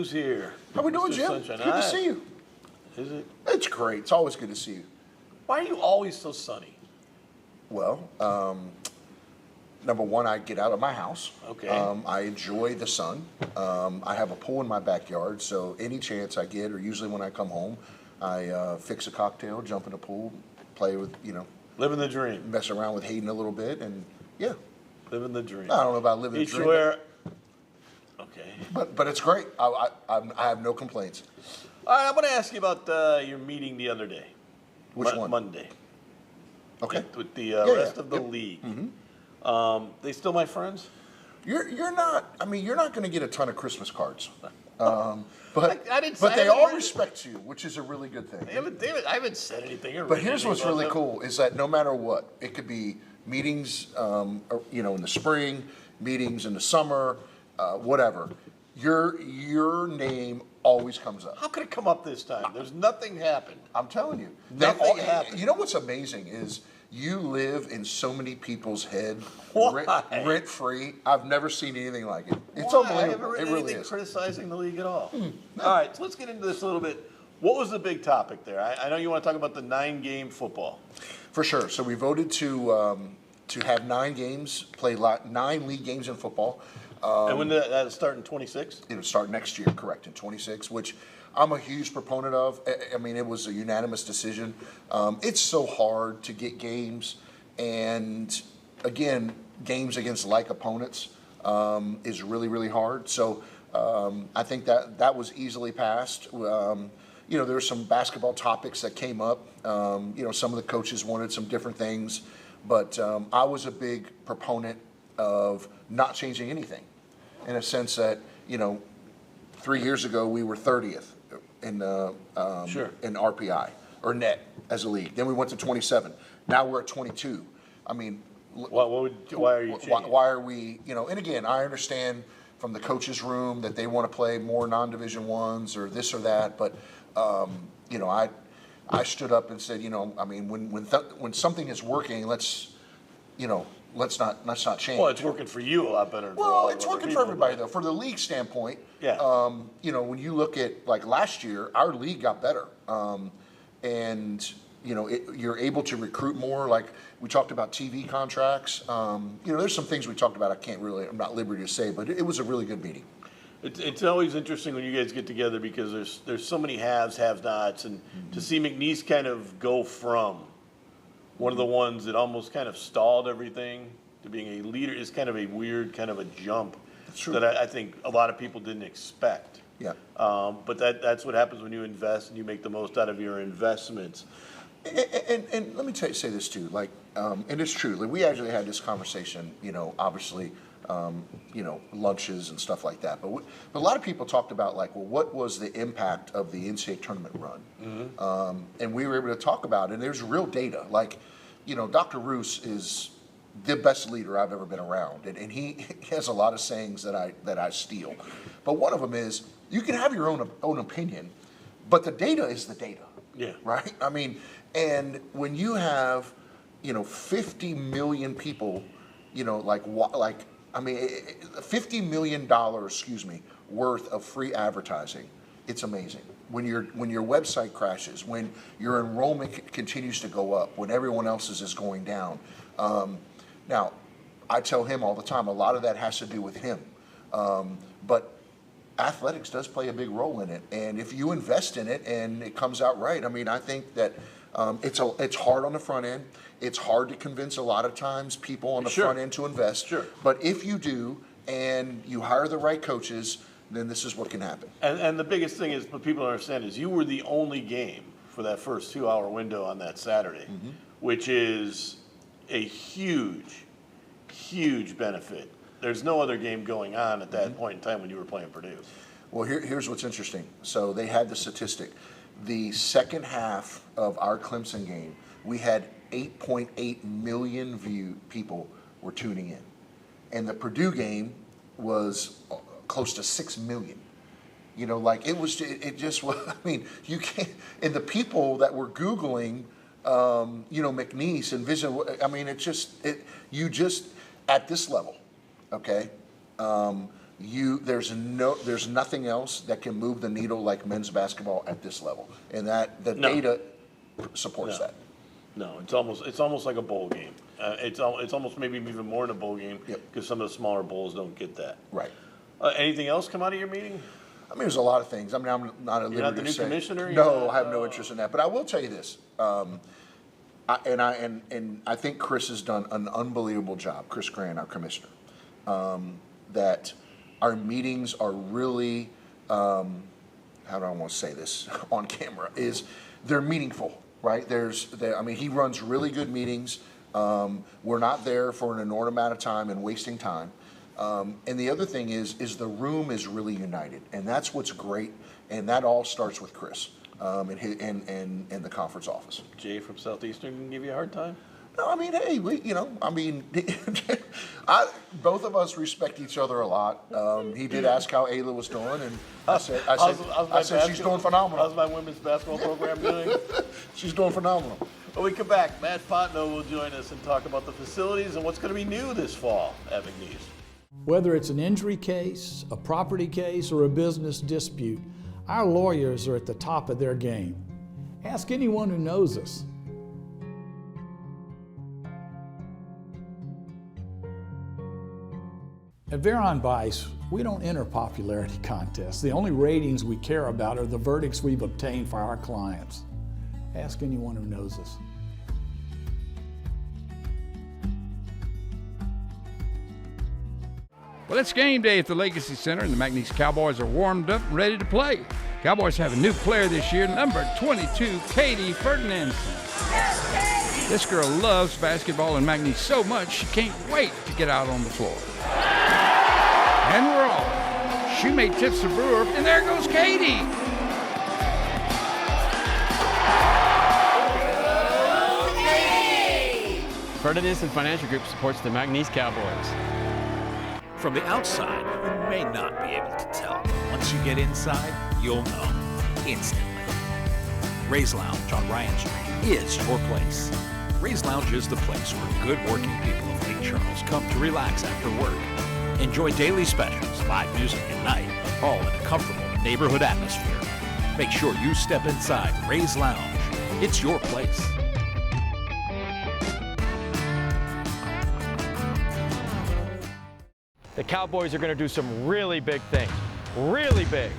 who's here? How we doing, Mr. Jim? Sunshine. Good to see you. Is it? It's great. It's always good to see you. Why are you always so sunny? Well, number one, I get out of my house. Okay. I enjoy the sun. I have a pool in my backyard, so any chance I get, or usually when I come home, I fix a cocktail, jump in the pool, play with, Living the dream. mess around with Hayden a little bit, and yeah. Living the dream. I don't know about living the Each dream, wear. Okay. but it's great. I have no complaints. All right, I'm going to ask you about your meeting the other day. Which one? Monday. Okay. With the Yeah, rest yeah. of the Yep. league. Mm-hmm. They still my friends? You're not. I mean, you're not going to get a ton of Christmas cards, but I didn't. but I they haven't all even- respect you, which is a really good thing. I haven't said anything. Or But written here's anything what's about really them. cool is that no matter what, it could be meetings, in the spring, meetings in the summer, whatever. Your name always comes up. How could it come up this time? There's nothing happened. I'm telling you. Nothing happened. You know what's amazing is you live in so many people's head, Why? rent free. I've never seen anything like it. It's Why? unbelievable. I haven't read It really anything is. criticizing the league at all. All right, so let's get into this a little bit. What was the big topic there? I know you want to talk about the 9-game football. For sure. So we voted to have 9 games, play 9 league games in football. And when did that start in 26? It'll start next year, correct, in 26, which I'm a huge proponent of. I mean, it was a unanimous decision. It's so hard to get games, and again, games against like opponents is really, really hard. So I think that was easily passed. There were some basketball topics that came up. Some of the coaches wanted some different things, but I was a big proponent of not changing anything, in a sense that 3 years ago we were 30th in in RPI or net as a league. Then we went to 27. Now we're at 22. I mean, Why are you changing? why are we? And again, I understand from the coaches' room that they want to play more non-division ones or this or that, but I stood up and said, I mean, when something is working, let's not change. Well, it's working for you a lot better than for all Well, of it's other working people, for everybody, but- though. For the league standpoint, Yeah. when you look at, like, last year, our league got better. And, you're able to recruit more. Like, we talked about TV contracts. There's some things we talked about I'm not at liberty to say, but it was a really good meeting. It's always interesting when you guys get together because there's so many haves, have-nots, and to see McNeese kind of go from one of the ones that almost kind of stalled everything to being a leader is kind of a weird kind of a jump true. that I think a lot of people didn't expect. Yeah. But that's what happens when you invest and you make the most out of your investments. And let me say this too, like, and it's true. Like, we actually had this conversation, obviously, lunches and stuff like that. But a lot of people talked about, like, well, what was the impact of the NCAA tournament run? Mm-hmm. And we were able to talk about it. And there's real data. Like, Dr. Roos is the best leader I've ever been around, and he has a lot of sayings that I steal. But one of them is, you can have your own opinion, but the data is the data. Yeah. Right? I mean, and when you have, 50 million people, $50 million, worth of free advertising, it's amazing. When your website crashes, when your enrollment continues to go up, when everyone else's is going down. Now, I tell him all the time, a lot of that has to do with him. But athletics does play a big role in it, and if you invest in it and it comes out right, I mean, I think that it's hard on the front end. It's hard to convince a lot of times people on the front end to invest. Sure. But if you do and you hire the right coaches, then this is what can happen. And the biggest thing is, what people don't understand is you were the only game for that first 2-hour window on that Saturday, which is a huge, huge benefit. There's no other game going on at that point in time when you were playing Purdue. Well, here's what's interesting. So they had the statistic. The second half of our Clemson game, we had 8.8 million people were tuning in. And the Purdue game was close to 6 million. It just was, I mean, you can't, and the people that were Googling, McNeese and Vision, I mean, you just, at this level, okay, there's nothing else that can move the needle like men's basketball at this level, and that the data supports that. No, it's almost like a bowl game. It's almost maybe even more than a bowl game because some of the smaller bowls don't get that. Right. Anything else come out of your meeting? I mean, there's a lot of things. I mean, I'm not at liberty to say. You're not the new commissioner? No, I have no interest in that. But I will tell you this. I think Chris has done an unbelievable job, Chris Grant, our commissioner, that our meetings are really, how do I want to say this on camera, is they're meaningful, right? He runs really good meetings. We're not there for an inordinate amount of time and wasting time. And the other thing is the room is really united, and that's what's great, and that all starts with Chris and the conference office. Jay from Southeastern can give you a hard time? No, I mean, hey, both of us respect each other a lot. He did ask how Ayla was doing, and I said she's doing phenomenal. How's my women's basketball program doing? She's doing phenomenal. When we come back, Matt Fontenot will join us and talk about the facilities and what's going to be new this fall at McNeese. Whether it's an injury case, a property case, or a business dispute, our lawyers are at the top of their game. Ask anyone who knows us. At Veron Bice, we don't enter popularity contests. The only ratings we care about are the verdicts we've obtained for our clients. Ask anyone who knows us. Well, it's game day at the Legacy Center, and the McNeese Cowboys are warmed up and ready to play. Cowboys have a new player this year, number 22, Katie Ferdinand. This girl loves basketball and McNeese so much she can't wait to get out on the floor. And we're off. Shoemate tips the Brewer, and there goes Katie. Ferdinand Financial Group supports the McNeese Cowboys. From the outside, you may not be able to tell. Once you get inside, you'll know instantly. Ray's Lounge on Ryan Street is your place. Ray's Lounge is the place where good working people of Lake Charles come to relax after work. Enjoy daily specials, live music at night, all in a comfortable neighborhood atmosphere. Make sure you step inside Ray's Lounge. It's your place. The Cowboys are going to do some really big things. Really big.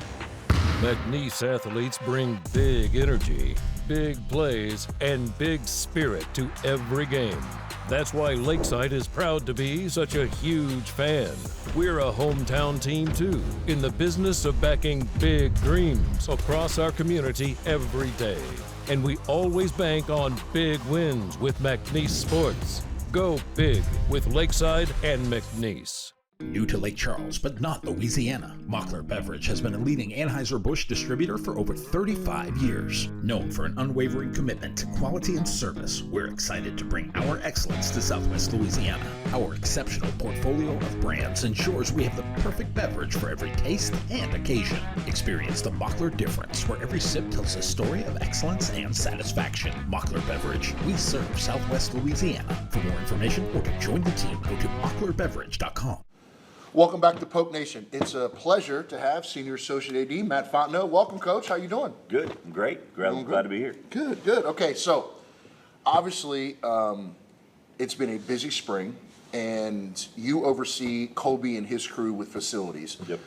McNeese athletes bring big energy, big plays, and big spirit to every game. That's why Lakeside is proud to be such a huge fan. We're a hometown team too, in the business of backing big dreams across our community every day. And we always bank on big wins with McNeese Sports. Go big with Lakeside and McNeese. New to Lake Charles, but not Louisiana, Mockler Beverage has been a leading Anheuser-Busch distributor for over 35 years. Known for an unwavering commitment to quality and service, we're excited to bring our excellence to Southwest Louisiana. Our exceptional portfolio of brands ensures we have the perfect beverage for every taste and occasion. Experience the Mockler difference, where every sip tells a story of excellence and satisfaction. Mockler Beverage, we serve Southwest Louisiana. For more information or to join the team, go to mocklerbeverage.com. Welcome back to Pope Nation. It's a pleasure to have Senior Associate AD Matt Fontenot. Welcome, Coach. How you doing? Good. I'm great. Glad to be here. Good. Okay, so obviously it's been a busy spring, and you oversee Colby and his crew with facilities. Yep.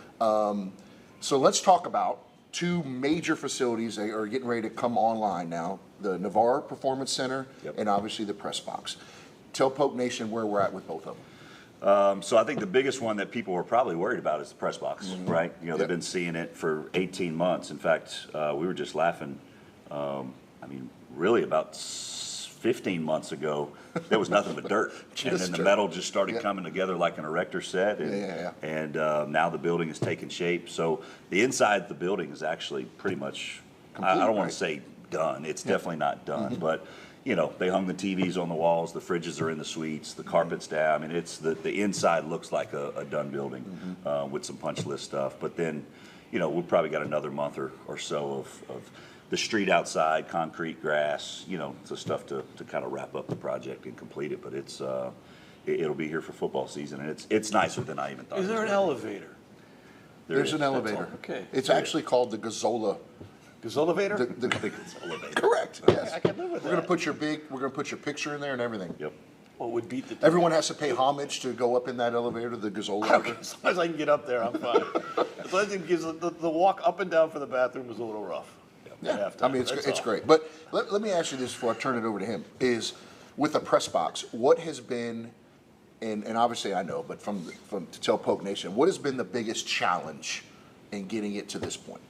So let's talk about two major facilities that are getting ready to come online now, the Navarre Performance Center and obviously the Press Box. Tell Pope Nation where we're at with both of them. So I think the biggest one that people were probably worried about is the press box, right? You know, they've been seeing it for 18 months. In fact, we were just laughing. Really about 15 months ago, there was nothing but dirt. And then the metal just started coming together like an erector set. And now the building is taking shape. So the inside of the building is actually pretty much, I don't want to say done. It's definitely not done. But you know, they hung the TVs on the walls, the fridges are in the suites, the carpet's down. I mean, it's the inside looks like a done building with some punch list stuff. But then, you know, we've probably got another month or so of the street outside, concrete, grass, you know, the stuff to kind of wrap up the project and complete it. But it's it'll be here for football season, and it's nicer than I even thought. Is there an elevator? There's an elevator. Okay. It's actually called the Gazzola. Gazzolevator? The Elevator. correct. Yes. I can live with We're gonna that. put your picture in there and everything. Yep. What would beat the Everyone has to pay homage to go up in that elevator, the Gazzola. Okay, as long as I can get up there, I'm fine. As long as it gives the walk up and down for the bathroom was a little rough. Yeah, at I mean, halftime, it's that's all. great. But let me ask you this before I turn it over to him, is with the press box, what has been, and obviously I know, but from to tell Poke Nation, what has been the biggest challenge in getting it to this point?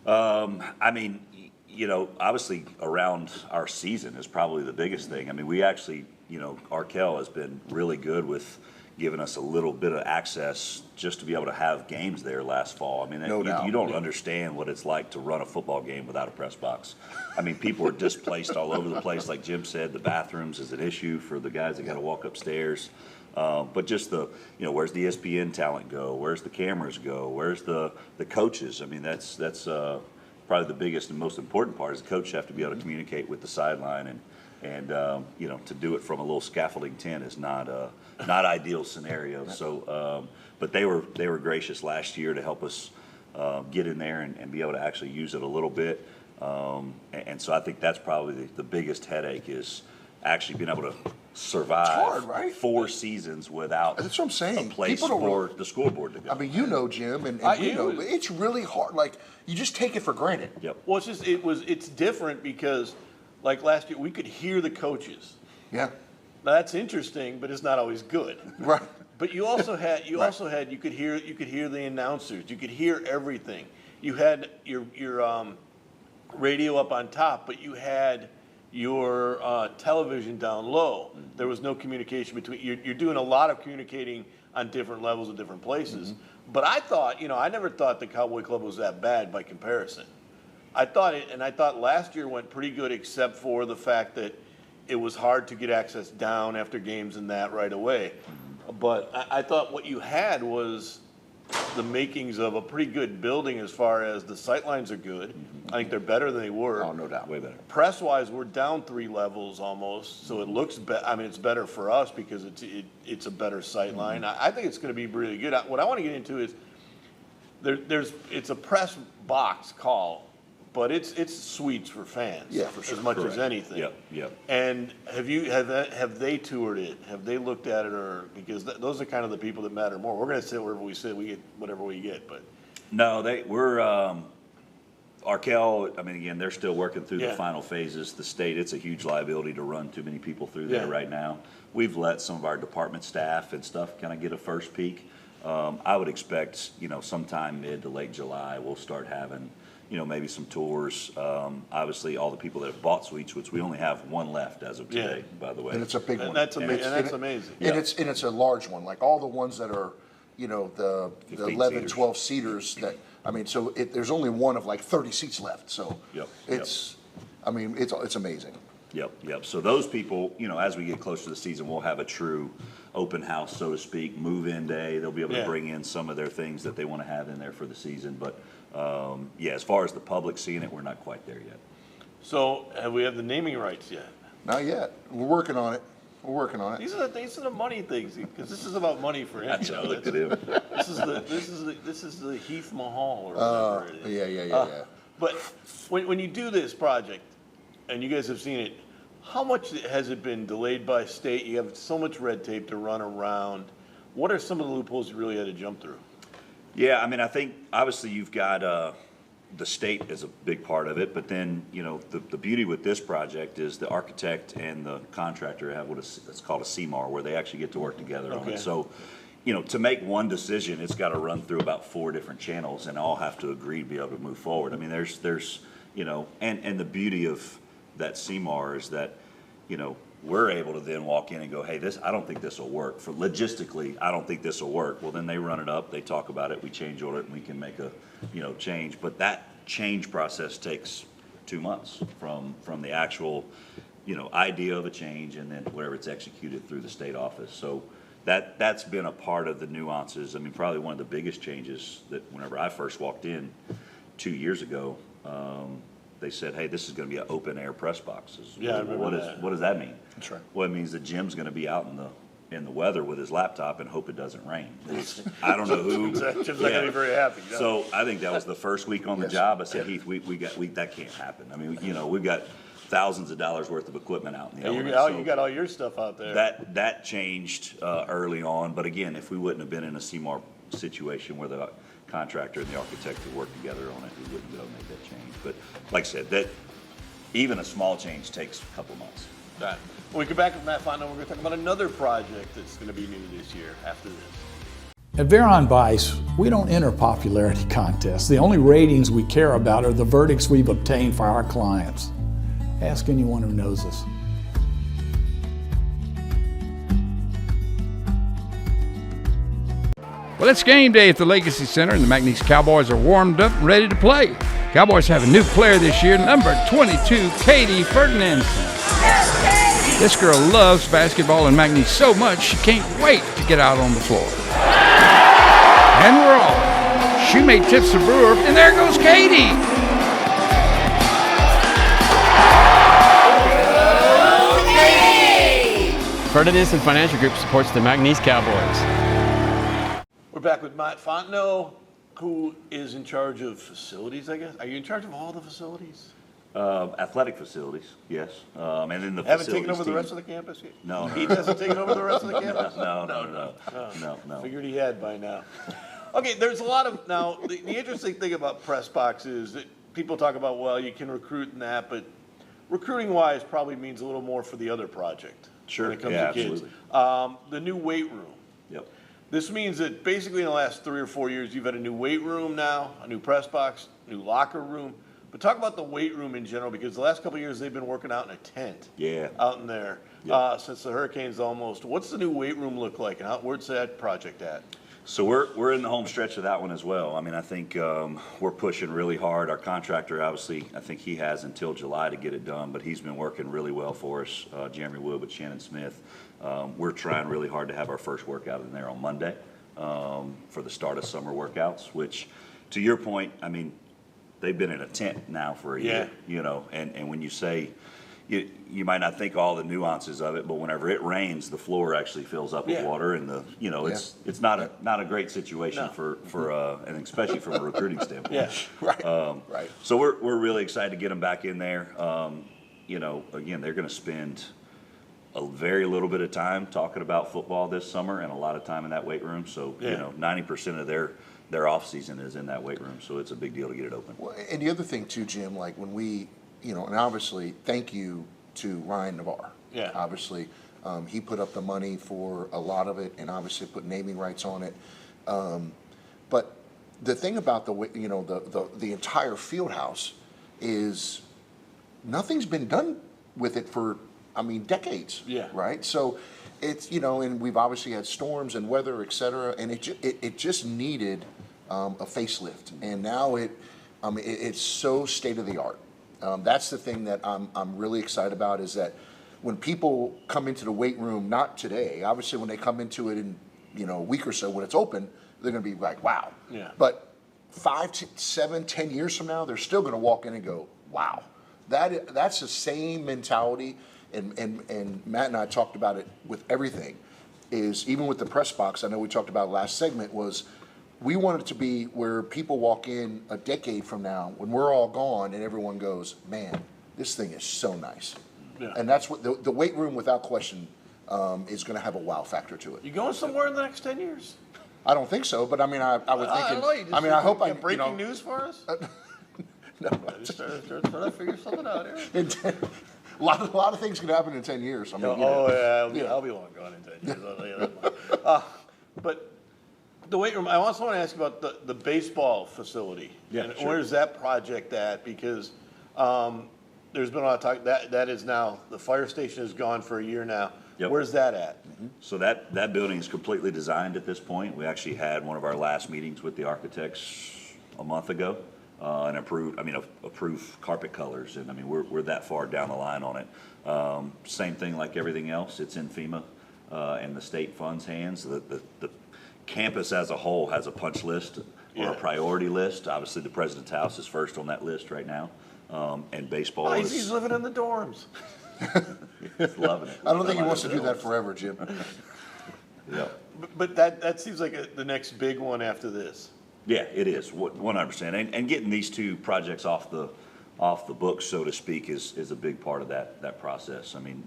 I mean, you know, obviously around our season is probably the biggest thing. I mean, we actually, you know, Arkell has been really good with giving us a little bit of access just to be able to have games there last fall. I mean, No doubt. you don't understand what it's like to run a football game without a press box. I mean, people are displaced all over the place. Like Jim said, the bathrooms is an issue for the guys that got to walk upstairs. But just the, you know, where's the ESPN talent go? Where's the cameras go? Where's the coaches? I mean, that's probably the biggest and most important part is the coach have to be able to communicate with the sideline and you know, to do it from a little scaffolding tent is not ideal scenario. So, but they were gracious last year to help us get in there and be able to actually use it a little bit. And so I think that's probably the biggest headache is actually being able to survive hard, right? 4 seasons without That's what I'm saying. a place People don't for the scoreboard to go. I mean, you know, Jim, and you know, but it's really hard. Like, you just take it for granted. Yep. Well, it's different because, like last year, we could hear the coaches. Yeah. Now, that's interesting, but it's not always good. Right. But you also had you could hear the announcers. You could hear everything. You had your radio up on top, but you had your television down low. There was no communication between. You're doing a lot of communicating on different levels at different places. But I thought, you know, I never thought the Cowboy Club was that bad by comparison. I thought last year went pretty good, except for the fact that it was hard to get access down after games and that right away. But I thought what you had was the makings of a pretty good building as far as the sightlines are good. I think they're better than they were. Oh, no doubt. Way better. Press-wise, we're down 3 levels almost, so it looks I mean, it's better for us because it's a better sightline. I think it's going to be really good. What I want to get into is it's a press box call, but it's suites for fans. Yeah, for sure. As much Correct. as anything. Yep. And have they toured it? Have they looked at it? Or because those are kind of the people that matter more. We're going to sit wherever we sit. We get whatever we get, but. No, we're Arkell, I mean, again, they're still working through the final phases. The state, it's a huge liability to run too many people through there right now. We've let some of our department staff and stuff kind of get a first peek. I would expect, you know, sometime mid to late July, we'll start having, you know, maybe some tours. Obviously, all the people that have bought suites, which we only have 1 left as of today, by the way. And it's a big one. And that's amazing. And it's a large one. Like all the ones that are, you know, the 11, 12 seaters that, I mean, so there's only one of like 30 seats left. So I mean, it's amazing. Yep. So those people, you know, as we get closer to the season, we'll have a true open house, so to speak, move-in day. They'll be able to bring in some of their things that they want to have in there for the season. But, as far as the public seeing it, we're not quite there yet. So have we have the naming rights yet? Not yet. We're working on it. These are the money things, because this is about money for him. That's how I looked at him. This is the Heath Mahal or whatever it is. Yeah. But when you do this project, and you guys have seen it, how much has it been delayed by state? You have so much red tape to run around. What are some of the loopholes you really had to jump through? Yeah, I mean, I think obviously you've got the state is a big part of it, but then, you know, the beauty with this project is the architect and the contractor have it's called a CMAR, where they actually get to work together on it. So, you know, to make one decision, it's got to run through about 4 different channels and all have to agree to be able to move forward. I mean, there's you know, and the beauty of that CMAR is that, you know, we're able to then walk in and go, hey, I don't think this will work. For logistically, I don't think this will work. Well, then they run it up, they talk about it, we change order it, and we can make a, you know, change. But that change process takes 2 months from the actual, you know, idea of a change and then wherever it's executed through the state office. So that's been a part of the nuances. I mean, probably one of the biggest changes that whenever I first walked in 2 years ago, they said, hey, this is going to be an open air press box. Yeah, I remember that. What does that mean? That's right. Well, it means the gym's going to be out in in the weather with his laptop and hope it doesn't rain. I don't know who. Jim's not going to be very happy. No. So I think that was the first week on the job. I said, Heath, that can't happen. I mean, we've got thousands of dollars worth of equipment out in the elements. You got all your stuff out there. That changed early on, but again, if we wouldn't have been in a CMAR situation where the contractor and the architect could work together on it, we wouldn't be able to make that change. But like I said, that even a small change takes a couple months. Right. When we come back with Matt Fontenot, we're going to talk about another project that's going to be new this year after this. At Veron Bice, we don't enter popularity contests. The only ratings we care about are the verdicts we've obtained for our clients. Ask anyone who knows us. Well, it's game day at the Legacy Center, and the McNeese Cowboys are warmed up and ready to play. Cowboys have a new player this year, number 22, Katie Ferdinandson. This girl loves basketball and McNeese so much she can't wait to get out on the floor. And we're off. Shoemate tips the brewer, and there goes Katie. Ferdinandson Financial Group supports the McNeese Cowboys. We're back with Matt Fontenot, who is in charge of facilities, I guess. Are you in charge of all the facilities? Athletic facilities, yes. And then the Haven't facilities taken over the team. rest of the campus yet? No. He hasn't taken over the rest of the campus? No. Figured he had by now. Okay, there's a lot of, now, the interesting thing about press box is that people talk about, well, you can recruit in that, but recruiting-wise probably means a little more for the other project. Sure, when it comes yeah, to kids. absolutely. The new weight room. Yep. This means that basically in the last 3 or 4 years, you've had a new weight room now, a new press box, new locker room. But talk about the weight room in general, because the last couple of years they've been working out in a tent. Yeah. Out in there. Yep. Since the hurricanes almost. What's the new weight room look like, and where's that project at? So we're in the home stretch of that one as well. I mean, I think we're pushing really hard. Our contractor, obviously, I think he has until July to get it done, but he's been working really well for us. Jeremy Wood with Shannon Smith. We're trying really hard to have our first workout in there on Monday for the start of summer workouts, which, to your point, I mean, they've been in a tent now for a year, you know, and when you say, you might not think all the nuances of it, but whenever it rains, the floor actually fills up with water, and it's not a great situation for and especially from a recruiting standpoint. Yeah, right. Right. So we're really excited to get them back in there. Again, they're going to spend a very little bit of time talking about football this summer, and a lot of time in that weight room. So 90% of their off season is in that weight room. So it's a big deal to get it open. Well, and the other thing too, Jim, like when we, and obviously thank you to Ryan Navarre. Yeah. Obviously, he put up the money for a lot of it, and obviously put naming rights on it. But the thing about the entire field house is nothing's been done with it for, decades. Yeah. Right. So it's, and we've obviously had storms and weather, et cetera, and it just needed a facelift, and now it's so state of the art. That's the thing that I'm really excited about, is that when people come into the weight room, not today, obviously when they come into it in a week or so when it's open, they're going to be like, wow. Yeah. But 5 to 7, 10 years from now, they're still going to walk in and go, wow. That's the same mentality, and Matt and I talked about it with everything, is even with the press box, I know we talked about last segment, was we want it to be where people walk in a decade from now when we're all gone and everyone goes, man, this thing is so nice. Yeah. And that's what the weight room, without question, is going to have a wow factor to it. You going somewhere in the next 10 years? I don't think so, but I would think. I don't know. I hope I. Breaking news for us? No, Just trying to figure something out here. a lot of things can happen in 10 years. I'll be long gone in 10 years. I'll tell you that much. But the weight room, I also want to ask you about the baseball facility. Yeah, and sure. where's that project at? Because there's been a lot of talk. That is now, the fire station is gone for a year now. Yep. Where's that at? So that building is completely designed at this point. We actually had one of our last meetings with the architects a month ago, and approved carpet colors, and we're that far down the line on it. Same thing like everything else. It's in FEMA and the state funds hands. The campus as a whole has a punch list or a priority list. Obviously, the president's house is first on that list right now, and baseball is. He's living in the dorms. He's loving it. I don't think he wants to do that forever, Jim. But that seems like the next big one after this. Yeah, it is 100%. And getting these two projects off the books, so to speak, is a big part of that process. I mean,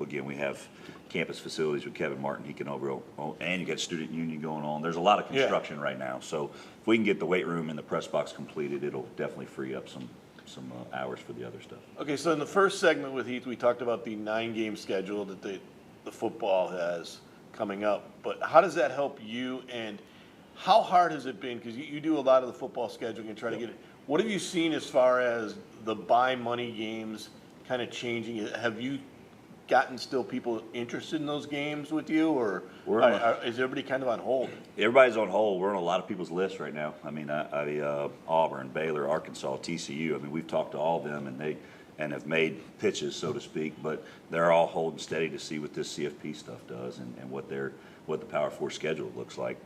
again, we have campus facilities with Kevin Martin. He can and you got student union going on. There's a lot of construction right now. So if we can get the weight room and the press box completed, it'll definitely free up some hours for the other stuff. Okay, so in the first segment with Heath, we talked about the 9-game schedule that the football has coming up. But how does that help you, and how hard has it been? Because you do a lot of the football scheduling and try to get it. What have you seen as far as the buy money games kind of changing? Have you gotten still people interested in those games with you, or is everybody kind of on hold? Everybody's on hold. We're on a lot of people's lists right now. I mean, Auburn, Baylor, Arkansas, TCU. I mean, we've talked to all of them, and have made pitches, so to speak, but they're all holding steady to see what this CFP stuff does and what the Power 4 schedule looks like.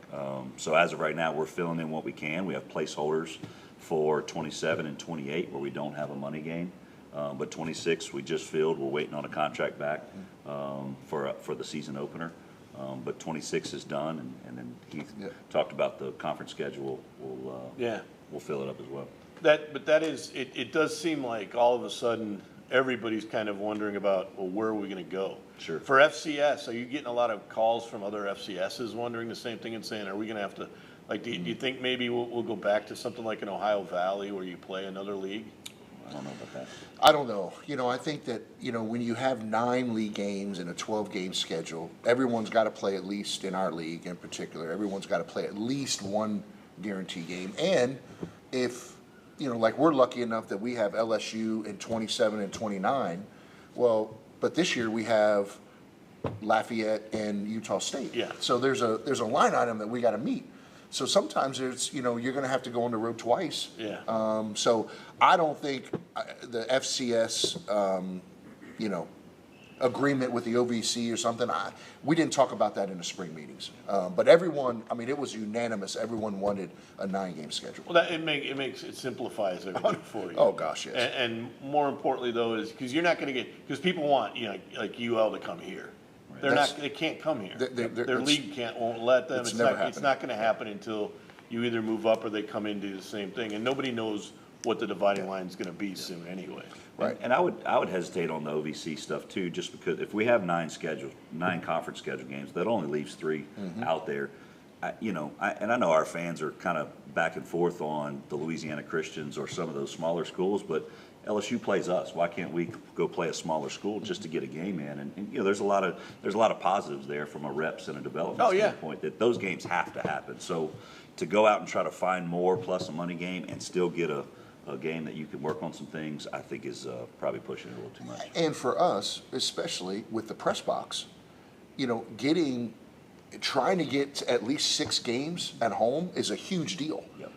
So as of right now, we're filling in what we can. We have placeholders for 27 and 28 where we don't have a money game. But 26 we just filled. We're waiting on a contract back for the season opener. But 26 is done, and then Heath talked about the conference schedule. We'll fill it up as well. But that is, it does seem like all of a sudden everybody's kind of wondering about, well, where are we going to go? Sure. For FCS, are you getting a lot of calls from other FCSs wondering the same thing and saying, are we going to have to, like, do you think maybe we'll go back to something like an Ohio Valley where you play another league? I don't know about that. I don't know. I think that, when you have 9 league games and a 12-game schedule, everyone's got to play at least, in our league in particular, everyone's got to play at least one guarantee game. And if, like we're lucky enough that we have LSU in 27 and 29, well, but this year we have Lafayette and Utah State. Yeah. So there's a line item that we got to meet. So sometimes there's, you're going to have to go on the road twice. Yeah. So I don't think the FCS, agreement with the OVC or something, we didn't talk about that in the spring meetings. But everyone, it was unanimous. Everyone wanted a 9-game schedule. Well, it simplifies everything for you. Oh, gosh, yes. And more importantly, though, is because you're not going to get, because people want, like UL to come here. They can't come here. Their league won't let them. It's not going to happen until you either move up or they come in and do the same thing. And nobody knows what the dividing line is going to be soon anyway. Right. And I would hesitate on the OVC stuff too, just because if we have 9 conference schedule games, that only leaves 3 out there. I know our fans are kind of back and forth on the Louisiana Christians or some of those smaller schools, but LSU plays us. Why can't we go play a smaller school just to get a game in? And there's a lot of positives there from a reps and a development standpoint that those games have to happen. So to go out and try to find more plus a money game and still get a game that you can work on some things, I think is probably pushing it a little too much. And for us, especially with the press box, trying to get at least 6 games at home is a huge deal. Yep.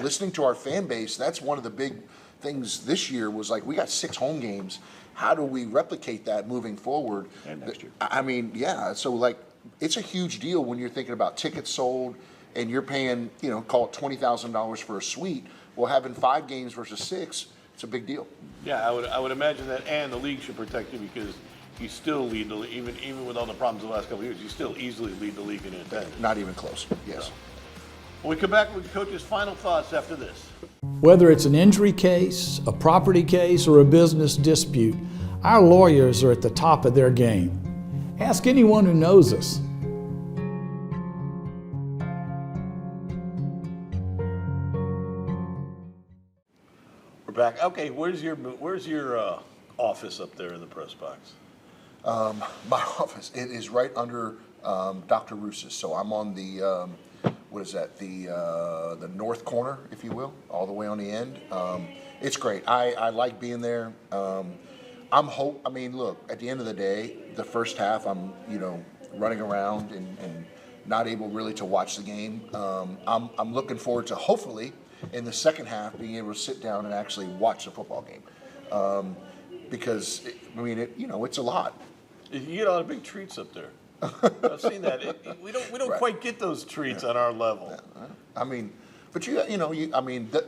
Listening to our fan base, that's one of the big things this year was like, we got 6 home games. How do we replicate that moving forward? And next year. So it's a huge deal when you're thinking about tickets sold and you're paying, call it $20,000 for a suite. Well, having 5 games versus 6, it's a big deal. Yeah, I would imagine that, and the league should protect you because you still lead the league, even with all the problems of the last couple of years, you still easily lead the league in attendance. Not even close, yes. So, when we come back with Coach's final thoughts after this. Whether it's an injury case, a property case, or a business dispute, our lawyers are at the top of their game. Ask anyone who knows us. We're back. Okay, where's your office up there in the press box? My office, it is right under Dr. Roos's. So I'm on the, the north corner, if you will, all the way on the end. It's great. I like being there. Look, at the end of the day, the first half, I'm, running around and not able really to watch the game. I'm looking forward to, hopefully, in the second half, being able to sit down and actually watch the football game. Because, it's a lot. You get a lot of big treats up there. I've seen that. We don't quite get those treats on our level.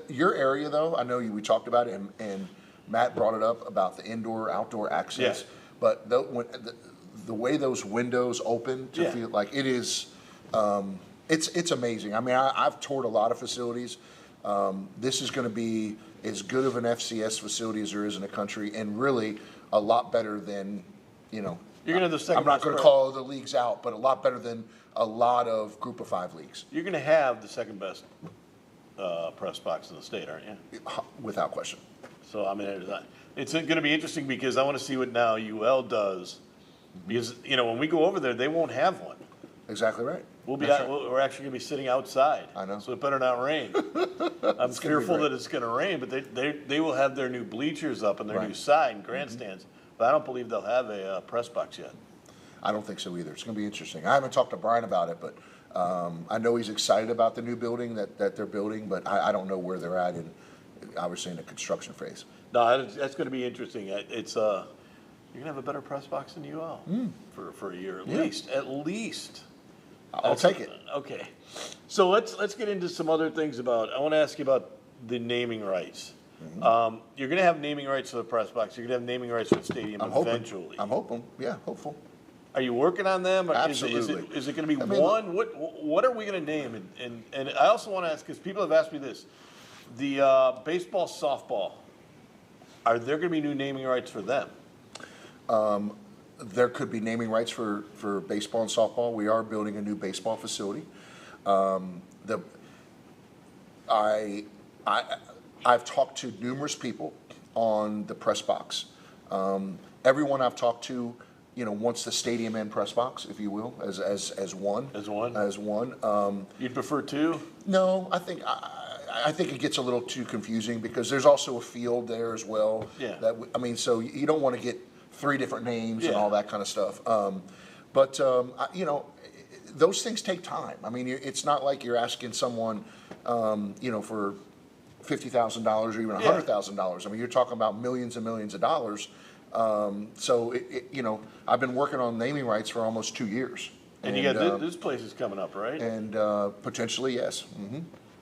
Your area though. I know we talked about it, and Matt brought it up about the indoor-outdoor access. Yeah. But the way those windows open to feel like it is, It's amazing. I mean, I've toured a lot of facilities. This is going to be as good of an FCS facility as there is in the country, and really a lot better than, you know. You're going to have the second I'm not best going to press- call the leagues out, but a lot better than a lot of Group of 5 leagues, You're going to have the second best press box in the state, aren't you? without question. So, I mean, it's going to be interesting because I want to see what now UL does. Because, you know, when we go over there, they won't have one. Exactly right. We'll be That's out, right. we're actually going to be sitting outside. I know. So it better not rain. I'm fearful great. that it's going to rain, but they will have their new bleachers up and their new Right. side and grandstands. But I don't believe they'll have a press box yet. I don't think so either. It's going to be interesting. I haven't talked to Brian about it, but I know he's excited about the new building that they're building, but I don't know where they're at in, obviously, in the construction phase. No, that's going to be interesting. It's you're going to have a better press box than UL for a year at least. At least. I'll take it. Okay. So let's get into some other things about. I want to ask you about the naming rights. You're going to have naming rights for the press box. You're going to have naming rights for the stadium eventually. I'm hoping. Yeah, hopeful. Are you working on them? Absolutely. Is it going to be I mean, one? What are we going to name? And I also want to ask, because people have asked me this, the baseball, softball, are there going to be new naming rights for them? There could be naming rights for baseball and softball. We are building a new baseball facility. I've talked to numerous people on the press box. Everyone I've talked to, you know, wants the stadium and press box, if you will, as one. As one? As one. You'd prefer two? No, I think it gets a little too confusing because there's also a field there as well. Yeah. So you don't want to get 3 different names and Yeah. all that kind of stuff. You know, those things take time. I mean, it's not like you're asking someone, you know, for $50,000 or even $100,000. I mean, you're talking about millions and millions of dollars. You know, I've been working on naming rights for almost 2 years. And you got this place is coming up, right? And potentially, yes.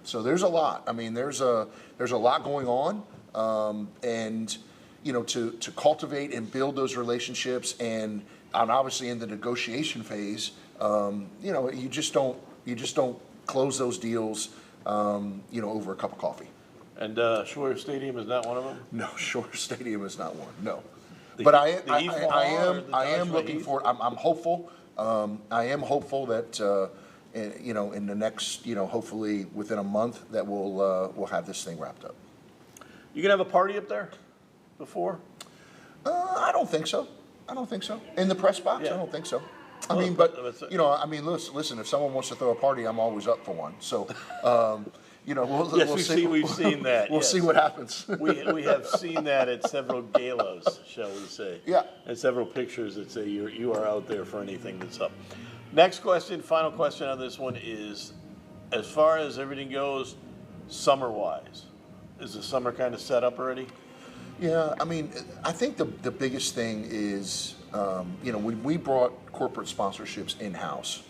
So there's a lot. I mean, there's a lot going on, and you know, to cultivate and build those relationships, and obviously in the negotiation phase, you know, you just don't close those deals, you know, over a cup of coffee. And Shore Stadium is not one of them? No, Shore Stadium is not one. No, The but Heath Hall or the I am Joshua looking Heath? for. I'm hopeful. I am hopeful that you know, in the next, you know, hopefully within a month that we'll have this thing wrapped up. You gonna have a party up there before? I don't think so. In the press box, Yeah. I don't think so. I Well, mean, but you know, I mean, listen. If someone wants to throw a party, I'm always up for one. So, you know, Yes, we'll see. we've seen that. We'll yes. see what happens. We have seen that at several galas, shall we say? Yeah. And several pictures that say you are out there for anything that's up. Next question, final question on this one is, as far as everything goes, summer-wise, is the summer kind of set up already? Yeah, I mean, I think the biggest thing is, you know, when we brought corporate sponsorships in-house,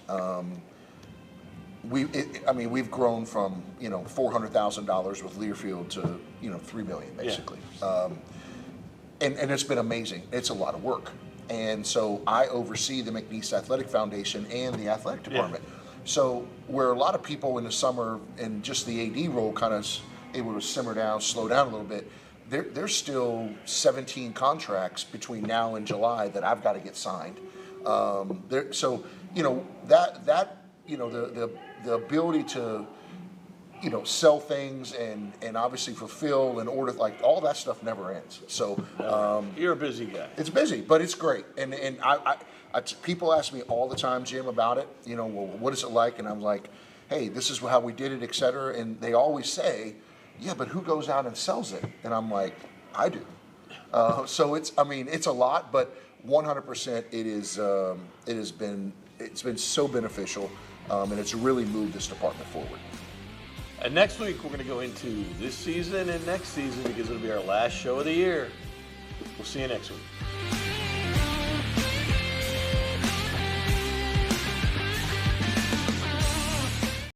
we've grown from, you know, $400,000 with Learfield to, you know, $3 million basically. And it's been amazing. It's a lot of work. And so I oversee the McNeese Athletic Foundation and the athletic department. So where a lot of people in the summer and just the AD role kind of able to simmer down, slow down a little bit, there's still 17 contracts between now and July that I've got to get signed. So, you know, that you know, the ability to, you know, sell things and obviously fulfill and order, like all that stuff never ends. So You're a busy guy. it's busy, but it's great. And I people ask me all the time, Jim, about it. You know, well, what is it like? And I'm like, hey, this is how we did it, et cetera. And they always say, yeah, but who goes out and sells it? And I'm like, I do. So it's a lot, but 100% it's been so beneficial, and it's really moved this department forward. And next week, we're going to go into this season and next season because it'll be our last show of the year. We'll see you next week.